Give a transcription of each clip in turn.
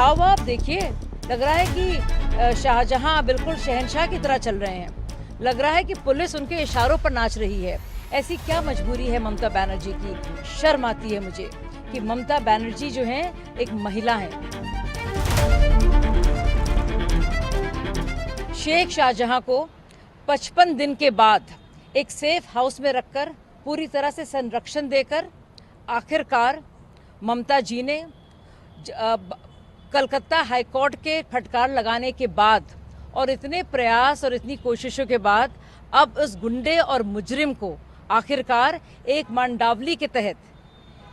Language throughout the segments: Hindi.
हाव भाव देखिए, लग रहा है कि शाहजहां बिल्कुल शहंशाह की तरह चल रहे हैं। लग रहा है कि पुलिस उनके इशारों पर नाच रही है। ऐसी क्या मजबूरी है ममता बनर्जी की? शर्म आती है मुझे कि ममता बनर्जी जो हैं एक महिला हैं। शेख शाहजहां को 55 दिन के बाद एक सेफ हाउस में रखकर पूरी तरह से संरक्षण देकर आखिरकार ममता जी ने कलकत्ता हाईकोर्ट के फटकार लगाने के बाद और इतने प्रयास और इतनी कोशिशों के बाद अब उस गुंडे और मुजरिम को आखिरकार एक मांडावली के तहत,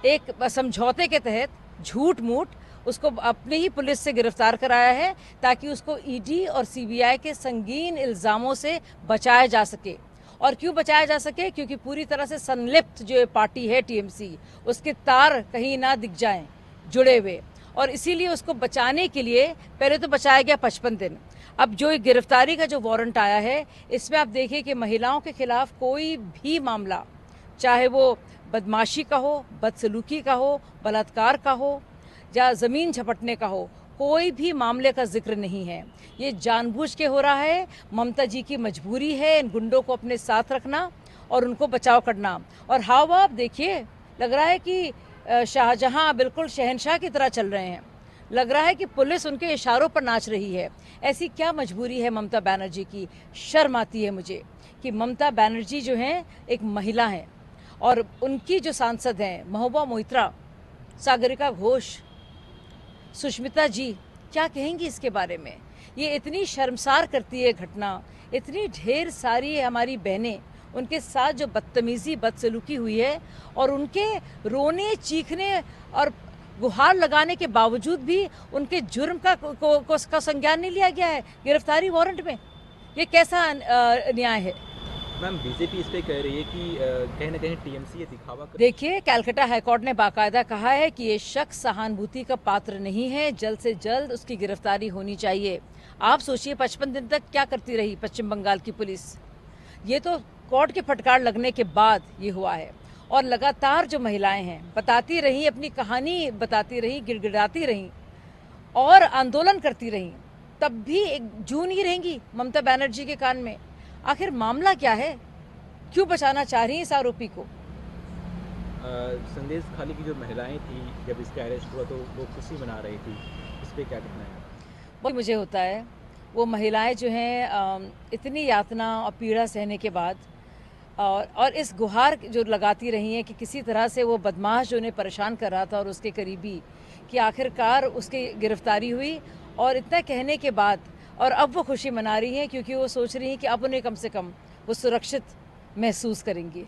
एक समझौते के तहत झूठ मूठ उसको अपने ही पुलिस से गिरफ्तार कराया है ताकि उसको ईडी और सीबीआई के संगीन इल्ज़ामों से बचाया जा सके। और क्यों बचाया जा सके? क्योंकि पूरी तरह से संलिप्त जो पार्टी है टीएमसी, उसके तार कहीं ना दिख जाएं जुड़े हुए, और इसीलिए उसको बचाने के लिए पहले तो बचाया गया 55 दिन। अब जो गिरफ्तारी का जो वारंट आया है, इसमें आप देखिए कि महिलाओं के खिलाफ कोई भी मामला, चाहे वो बदमाशी का हो, बदसलूकी का हो, बलात्कार का हो या ज़मीन झपटने का हो, कोई भी मामले का जिक्र नहीं है। ये जानबूझ के हो रहा है। ममता जी की मजबूरी है इन गुंडों को अपने साथ रखना और उनको बचाव करना। और हाव भाव देखिए, लग रहा है कि शाहजहां बिल्कुल शहंशाह की तरह चल रहे हैं। लग रहा है कि पुलिस उनके इशारों पर नाच रही है। ऐसी क्या मजबूरी है ममता बनर्जी की? शर्म आती है मुझे कि ममता बनर्जी जो हैं एक महिला हैं और उनकी जो सांसद हैं महबूबा मोइत्रा, सागरिका घोष, सुष्मिता जी, क्या कहेंगी इसके बारे में? ये इतनी शर्मसार करती है घटना। इतनी ढेर सारी हमारी बहनें, उनके साथ जो बदतमीज़ी बदसलूकी हुई है और उनके रोने चीखने और गुहार लगाने के बावजूद भी उनके जुर्म का संज्ञान नहीं लिया गया है गिरफ्तारी वारंट में। ये कैसा न्याय है? मैम, बीजेपी इस पे कह रही है कि कहीं ना कहीं टीएमसी ये दिखावा कर... देखिए, कलकत्ता हाईकोर्ट ने बाकायदा कहा है कि ये शख्स सहानुभूति का पात्र नहीं है, जल्द से जल्द उसकी गिरफ्तारी होनी चाहिए। आप सोचिए 55 दिन तक क्या करती रही पश्चिम बंगाल की पुलिस। ये तो कोर्ट के फटकार लगने के बाद ये हुआ है। और लगातार जो महिलाएं हैं बताती रही, अपनी कहानी बताती रही, गिड़गिड़ाती रही और आंदोलन करती रही, तब भी एक जू नहीं रहेंगी ममता बनर्जी के कान में। आखिर मामला क्या है? क्यों बचाना चाह रही हैं इस आरोपी को? संदेश खाली की जो महिलाएं थी, जब इसका अरेस्ट हुआ तो वो खुशी मना रही थी, इस पे क्या कहना है? वो मुझे होता है, वो महिलाएं जो हैं इतनी यातना और पीड़ा सहने के बाद और इस गुहार जो लगाती रही हैं कि किसी तरह से वो बदमाश जो उन्हें परेशान कर रहा था और उसके करीबी, कि आखिरकार उसकी गिरफ्तारी हुई। और इतना कहने के बाद और अब वो खुशी मना रही हैं क्योंकि वो सोच रही हैं कि अब उन्हें कम से कम वो सुरक्षित महसूस करेंगी।